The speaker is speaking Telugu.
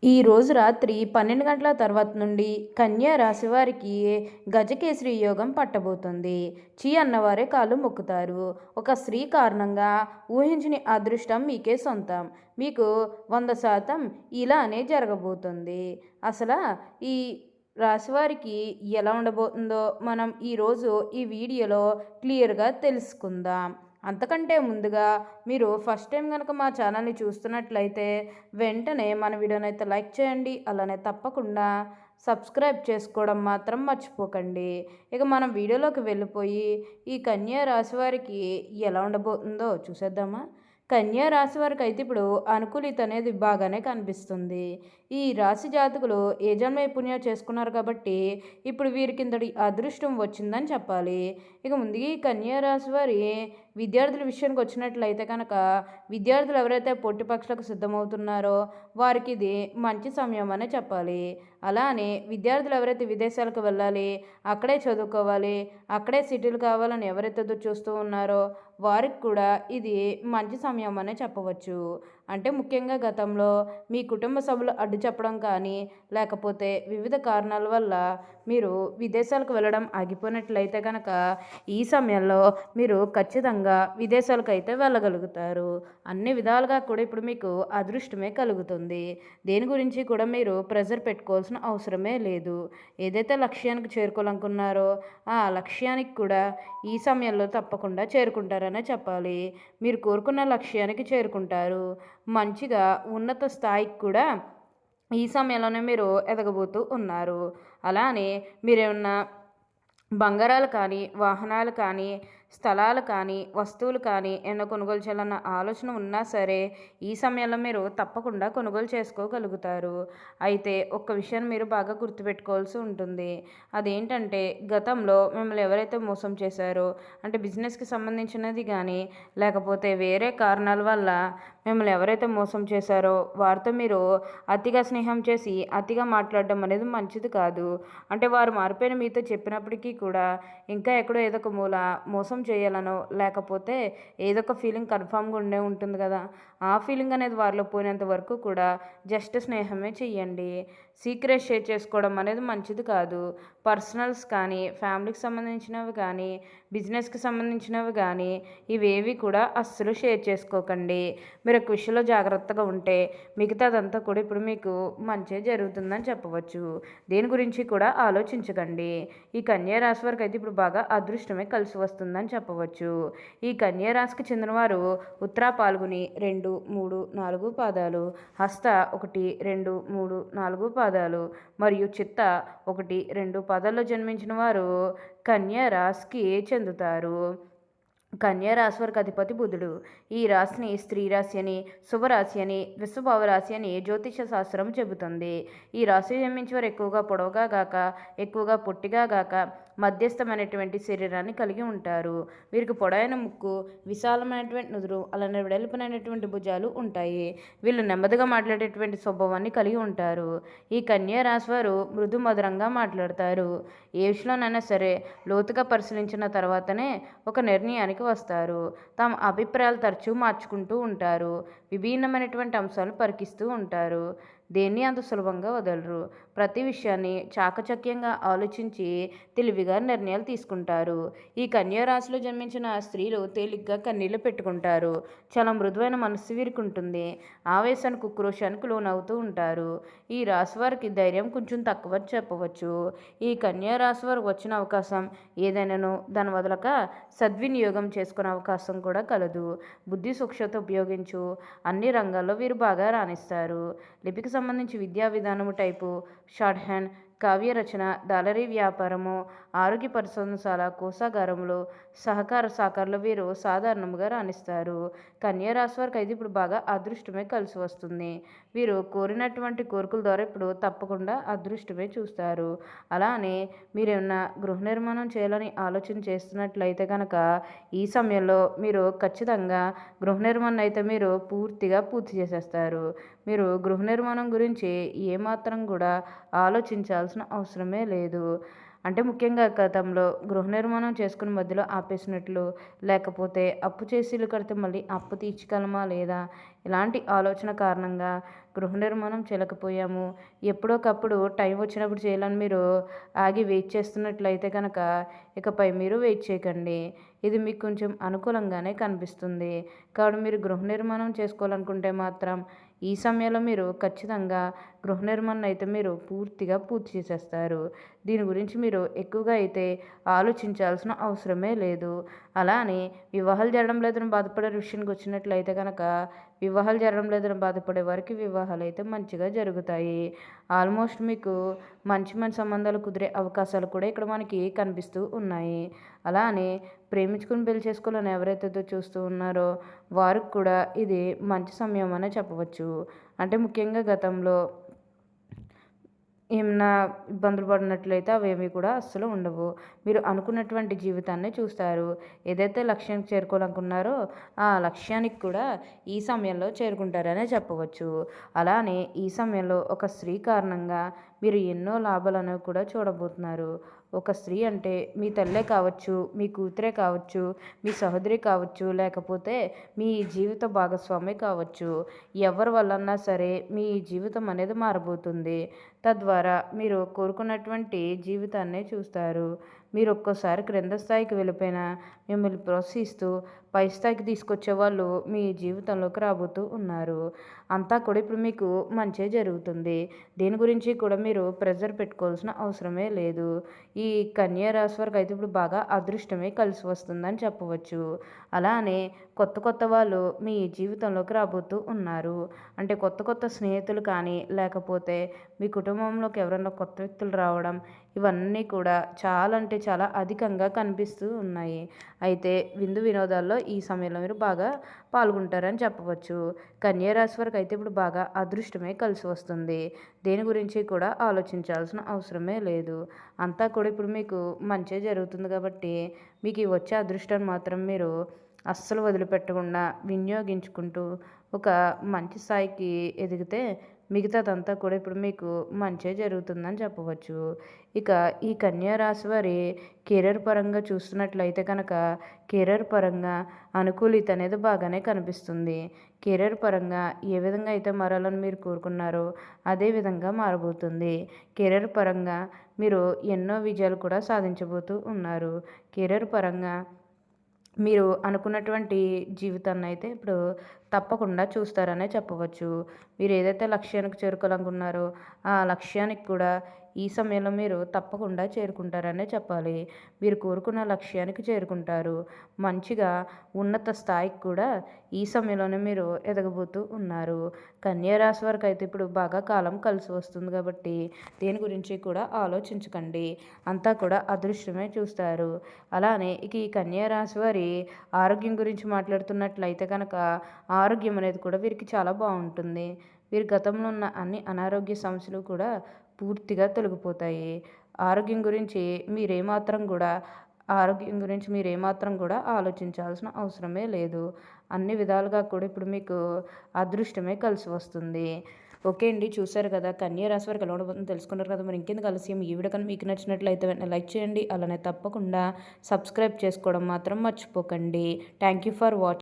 ఈ రోజు రాత్రి 12 గంటల తర్వాత నుండి కన్యా రాశి వారికి గజకేసరి యోగం పట్టబోతుంది. చీ అన్నవారే కాళ్ళు మొక్కుతారు. ఒక స్త్రీ కారణంగా ఊహించని అదృష్టం మీకే సొంతం. మీకు 100% ఇలానే జరగబోతుంది. అసలు ఈ రాశివారికి ఎలా ఉండబోతుందో మనం ఈరోజు ఈ వీడియోలో క్లియర్గా తెలుసుకుందాం. అంతకంటే ముందుగా మీరు ఫస్ట్ టైం కనుక మా ఛానల్ని చూస్తున్నట్లయితే వెంటనే మన వీడియోనైతే లైక్ చేయండి. అలానే తప్పకుండా సబ్స్క్రైబ్ చేసుకోవడం మాత్రం మర్చిపోకండి. ఇక మనం వీడియోలోకి వెళ్ళిపోయి ఈ కన్యా రాశి వారికి ఎలా ఉండబోతుందో చూసేద్దామా. కన్యా రాశి వారికి అయితే ఇప్పుడు అనుకూలిత అనేది బాగానే కనిపిస్తుంది. ఈ రాశి జాతకులు ఏ జన్మ పుణ్యం చేసుకున్నారు కాబట్టి ఇప్పుడు వీరికి ఇంతటి అదృష్టం వచ్చిందని చెప్పాలి. ఇక ముందుగా ఈ కన్యా రాశి వారి విద్యార్థుల విషయానికి వచ్చినట్లయితే కనుక విద్యార్థులు ఎవరైతే పోటీ పరీక్షలకు సిద్ధమవుతున్నారో వారికి ఇది మంచి సమయం అనే చెప్పాలి. అలానే విద్యార్థులు ఎవరైతే విదేశాలకు వెళ్ళాలి, అక్కడే చదువుకోవాలి, అక్కడే సెటిల్ కావాలని ఎవరైతే చూస్తూ ఉన్నారో వారికి కూడా ఇది మంచి సమయం అనే చెప్పవచ్చు. అంటే ముఖ్యంగా గతంలో మీ కుటుంబ సభ్యులు అడ్డు చెప్పడం కానీ లేకపోతే వివిధ కారణాల వల్ల మీరు విదేశాలకు వెళ్ళడం ఆగిపోయినట్లయితే కనుక ఈ సమయంలో మీరు ఖచ్చితంగా విదేశాలకు అయితే వెళ్ళగలుగుతారు. అన్ని విధాలుగా కూడా ఇప్పుడు మీకు అదృష్టమే కలుగుతుంది. దేని గురించి కూడా మీరు ప్రెజర్ పెట్టుకోవాల్సిన అవసరమే లేదు. ఏదైతే లక్ష్యానికి చేరుకోవాలనుకున్నారో ఆ లక్ష్యానికి కూడా ఈ సమయంలో తప్పకుండా చేరుకుంటారనే చెప్పాలి. మీరు కోరుకున్న లక్ష్యానికి చేరుకుంటారు. మంచిగా ఉన్నత స్థాయికి కూడా ఈ సమయంలోనే మీరు ఎదగబోతూ ఉన్నారు. అలానే మీరేమన్నా బంగారాలు కానీ, వాహనాలు కానీ, స్థలాలు కానీ, వస్తువులు కానీ ఏమైనా కొనుగోలు చేయాలన్న ఆలోచన ఉన్నా సరే ఈ సమయంలో మీరు తప్పకుండా కొనుగోలు చేసుకోగలుగుతారు. అయితే ఒక్క విషయాన్ని మీరు బాగా గుర్తుపెట్టుకోవాల్సి ఉంటుంది. అదేంటంటే గతంలో మిమ్మల్ని ఎవరైతే మోసం చేశారో అంటే బిజినెస్కి సంబంధించినది కానీ లేకపోతే వేరే కారణాల వల్ల మిమ్మల్ని ఎవరైతే మోసం చేశారో వారితో మీరు అతిగా స్నేహం చేసి అతిగా మాట్లాడడం అనేది మంచిది కాదు. అంటే వారు మారిపోయిన మీతో చెప్పినప్పటికీ కూడా ఇంకా ఎక్కడో ఏదో ఒక మూల మోసం చేయాలనో లేకపోతే ఏదో ఒక ఫీలింగ్ కన్ఫామ్గా ఉండే ఉంటుంది కదా, ఆ ఫీలింగ్ అనేది వారిలో పోయినంత వరకు కూడా జస్ట్ స్నేహమే చెయ్యండి. సీక్రెట్ షేర్ చేసుకోవడం అనేది మంచిది కాదు. పర్సనల్స్ కానీ ఫ్యామిలీకి సంబంధించినవి కానీ బిజినెస్కి సంబంధించినవి కానీ ఇవేవి కూడా అస్సలు షేర్ చేసుకోకండి. మీరు ఒక విషయంలో జాగ్రత్తగా ఉంటే మిగతాదంతా కూడా ఇప్పుడు మీకు మంచి జరుగుతుందని చెప్పవచ్చు. దేని గురించి కూడా ఆలోచించకండి. ఈ కన్యా రాశి వారికి అయితే ఇప్పుడు బాగా అదృష్టమే కలిసి వస్తుందని చెప్పవచ్చు. ఈ కన్యా రాశికి చెందినవారు ఉత్తర పాల్గొని 2, 3, 4 పాదాలు, హస్త 1, 2, 3, 4 పాదాలు మరియు చిత్త 1, 2 పాదాల్లో జన్మించిన వారు కన్యా రాశికి చెందుతారు. కన్యా రాశి వారికి అధిపతి బుధుడు. ఈ రాశిని స్త్రీ రాశి అని, శుభరాశి అని, విశ్వభావ రాశి అని జ్యోతిష శాస్త్రం చెబుతుంది. ఈ రాశి జన్మించి వారు ఎక్కువగా పొడవుగా గాక, ఎక్కువగా పొట్టిగా గాక మధ్యస్థమైనటువంటి శరీరాన్ని కలిగి ఉంటారు. వీరికి పొడైన ముక్కు, విశాలమైనటువంటి నుదురు, అలానే వెడల్పునైనటువంటి భుజాలు ఉంటాయి. వీళ్ళు నెమ్మదిగా మాట్లాడేటువంటి స్వభావాన్ని కలిగి ఉంటారు. ఈ కన్యా రాశి వారు మృదు మధురంగా మాట్లాడతారు. ఏ విషయంలోనైనా సరే లోతుగా పరిశీలించిన తర్వాతనే ఒక నిర్ణయానికి వస్తారు. తమ అభిప్రాయాలు తరచూ మార్చుకుంటూ ఉంటారు. విభిన్నమైనటువంటి అంశాలు పరికిస్తూ ఉంటారు. దేన్ని అంత సులభంగా వదలరు. ప్రతి విషయాన్ని చాకచక్యంగా ఆలోచించి తెలివిగా నిర్ణయాలు తీసుకుంటారు. ఈ కన్యా రాశిలో జన్మించిన స్త్రీలు తేలిగ్గా కన్నీళ్లు పెట్టుకుంటారు. చాలా మృదువైన మనస్సు వీరికి ఉంటుంది. ఆవేశానికి ఉక్రోషానికి లోనవుతూ ఉంటారు. ఈ రాశి వారికి ధైర్యం కొంచెం తక్కువ చెప్పవచ్చు. ఈ కన్యా రాశి వారికి వచ్చిన అవకాశం ఏదైనాను దాని వదలక సద్వినియోగం చేసుకునే అవకాశం కూడా కలదు. బుద్ధి సూక్ష్మత ఉపయోగించు అన్ని రంగాల్లో వీరు బాగా రాణిస్తారు. లిపికి సంబంధించి విద్యా విధానము టైపు, షార్ట్ హ్యాండ్, కావ్య రచన, దాలరీ వ్యాపారము, ఆరోగ్య పరిశోధనశాల, కోశాగారములు, సహకార శాఖల్లో వీరు సాధారణంగా రాణిస్తారు. కన్యా రాశి వారికి అయితే ఇప్పుడు బాగా అదృష్టమే కలిసి వస్తుంది. వీరు కోరినటువంటి కోరికల ద్వారా ఇప్పుడు తప్పకుండా అదృష్టమే చూస్తారు. అలానే మీరేమన్నా గృహ నిర్మాణం చేయాలని ఆలోచన చేస్తున్నట్లయితే కనుక ఈ సమయంలో మీరు ఖచ్చితంగా గృహ నిర్మాణం అయితే మీరు పూర్తి చేసేస్తారు. మీరు గృహ నిర్మాణం గురించి ఏమాత్రం కూడా ఆలోచించాల్సిన అవసరమే లేదు. అంటే ముఖ్యంగా గతంలో గృహ నిర్మాణం చేసుకుని మధ్యలో ఆపేసినట్లు, లేకపోతే అప్పు చేసి ఇల్లు కడితే మళ్ళీ అప్పు తీర్చగలమా లేదా, ఇలాంటి ఆలోచన కారణంగా గృహ నిర్మాణం చేయలేకపోయాము. ఎప్పుడోకప్పుడు టైం వచ్చినప్పుడు చేయాలని మీరు ఆగి వెయిట్ చేస్తున్నట్లయితే కనుక ఇకపై మీరు వెయిట్ చేయకండి. ఇది మీకు కొంచెం అనుకూలంగానే కనిపిస్తుంది. కాబట్టి మీరు గృహ నిర్మాణం చేసుకోవాలనుకుంటే మాత్రం ఈ సమయంలో మీరు ఖచ్చితంగా గృహ నిర్మాణం అయితే మీరు పూర్తిగా పూర్తి చేసేస్తారు. దీని గురించి మీరు ఎక్కువగా అయితే ఆలోచించాల్సిన అవసరమే లేదు. అలా అని వివాహాలు జరగడం లేదని బాధపడే విషయానికి వచ్చినట్లయితే కనుక వివాహాలు జరగడం లేదని బాధపడే వారికి వివాహాలు అయితే మంచిగా జరుగుతాయి. ఆల్మోస్ట్ మీకు మంచి మంచి సంబంధాలు కుదిరే అవకాశాలు కూడా ఇక్కడ మనకి కనిపిస్తూ ఉన్నాయి. అలా అని ప్రేమించుకుని పెళ్లి చేసుకోవాలని ఎవరైతే చూస్తూ ఉన్నారో వారికి కూడా ఇది మంచి సమయం అనే చెప్పవచ్చు. అంటే ముఖ్యంగా గతంలో ఏమన్నా ఇబ్బందులు పడినట్లయితే అవేమీ కూడా అస్సలు ఉండవు. మీరు అనుకున్నటువంటి జీవితాన్నే చూస్తారు. ఏదైతే లక్ష్యానికి చేరుకోవాలనుకున్నారో ఆ లక్ష్యానికి కూడా ఈ సమయంలో చేరుకుంటారనే చెప్పవచ్చు. అలానే ఈ సమయంలో ఒక స్త్రీ కారణంగా మీరు ఎన్నో లాభాలనేవి కూడా చూడబోతున్నారు. ఒక స్త్రీ అంటే మీ తల్లే కావచ్చు, మీ కూతురే కావచ్చు, మీ సహోదరి కావచ్చు, లేకపోతే మీ జీవిత భాగస్వామే కావచ్చు. ఎవరి వల్లన్నా సరే మీ జీవితం అనేది మారబోతుంది. తద్వారా మీరు కోరుకున్నటువంటి జీవితాన్నే చూస్తారు. మీరు ఒక్కోసారి క్రింద స్థాయికి వెళ్ళిపోయినా మిమ్మల్ని ప్రోత్సహిస్తూ పై స్థాయికి తీసుకొచ్చే వాళ్ళు మీ జీవితంలోకి రాబోతూ ఉన్నారు. అంతా కూడా ఇప్పుడు మీకు మంచే జరుగుతుంది. దేని గురించి కూడా మీరు ప్రెజర్ పెట్టుకోవాల్సిన అవసరమే లేదు. ఈ కన్యా రాశి వారికి అయితే ఇప్పుడు బాగా అదృష్టమే కలిసి వస్తుందని చెప్పవచ్చు. అలానే కొత్త కొత్త వాళ్ళు మీ జీవితంలోకి రాబోతూ ఉన్నారు. అంటే కొత్త కొత్త స్నేహితులు కానీ లేకపోతే మీ కుటుంబంలోకి ఎవరైనా కొత్త వ్యక్తులు రావడం ఇవన్నీ కూడా చాలా అంటే చాలా అధికంగా కనిపిస్తూ ఉన్నాయి. అయితే విందు వినోదాల్లో ఈ సమయంలో మీరు బాగా పాల్గొంటారని చెప్పవచ్చు. కన్యా రాశి వారికి అయితే ఇప్పుడు బాగా అదృష్టమే కలిసి వస్తుంది. దేని గురించి కూడా ఆలోచించాల్సిన అవసరమే లేదు. అంతా కూడా ఇప్పుడు మీకు మంచే జరుగుతుంది కాబట్టి మీకు ఈ వచ్చే అదృష్టాన్ని మాత్రం మీరు అస్సలు వదిలిపెట్టకుండా వినియోగించుకుంటూ ఒక మంచి స్థాయికి ఎదిగితే మిగతాదంతా కూడా ఇప్పుడు మీకు మంచే జరుగుతుందని చెప్పవచ్చు. ఇక ఈ కన్యా రాశి వారి కెరీర్ పరంగా చూస్తున్నట్లయితే కనుక కెరీర్ పరంగా అనుకూలిత అనేది బాగానే కనిపిస్తుంది. కెరీర్ పరంగా ఏ విధంగా అయితే మారాలని మీరు కోరుకున్నారో అదే విధంగా మారబోతుంది. కెరీర్ పరంగా మీరు ఎన్నో విజయాలు కూడా సాధించబోతూ ఉన్నారు. కెరీర్ పరంగా మీరు అనుకున్నటువంటి జీవితాన్ని అయితే ఇప్పుడు తప్పకుండా చూస్తారనే చెప్పవచ్చు. మీరు ఏదైతే లక్ష్యానికి చేరుకోవాలనుకున్నారో ఆ లక్ష్యానికి కూడా ఈ సమయంలో మీరు తప్పకుండా చేరుకుంటారనే చెప్పాలి. మీరు కోరుకున్న లక్ష్యానికి చేరుకుంటారు. మంచిగా ఉన్నత స్థాయికి కూడా ఈ సమయంలోనే మీరు ఎదగబోతూ ఉన్నారు. కన్యా రాశి వారికి అయితే ఇప్పుడు బాగా కాలం కలిసి వస్తుంది కాబట్టి దేని గురించి కూడా ఆలోచించకండి. అంతా కూడా అదృష్టమే చూస్తారు. అలానే ఇక ఈ కన్యా రాశి వారి ఆరోగ్యం గురించి మాట్లాడుతున్నట్లయితే కనుక ఆరోగ్యం అనేది కూడా వీరికి చాలా బాగుంటుంది. వీరి గతంలో ఉన్న అన్ని అనారోగ్య సమస్యలు కూడా పూర్తిగా తొలగిపోతాయి. ఆరోగ్యం గురించి మీరేమాత్రం కూడా ఆరోగ్యం గురించి మీరేమాత్రం కూడా ఆలోచించాల్సిన అవసరమే లేదు. అన్ని విధాలుగా కూడా ఇప్పుడు మీకు అదృష్టమే కలిసి వస్తుంది. ఓకే అండి, చూసారు కదా కన్యా రాశి వారికి ఎలా ఉండబోతుందో తెలుసుకున్నారు కదా. మరి ఇంకెందుకు ఆలస్యం, ఈ వీడియో కానీ మీకు నచ్చినట్లయితే వెంటనే లైక్ చేయండి. అలానే తప్పకుండా సబ్స్క్రైబ్ చేసుకోవడం మాత్రం మర్చిపోకండి. Thank you for watching.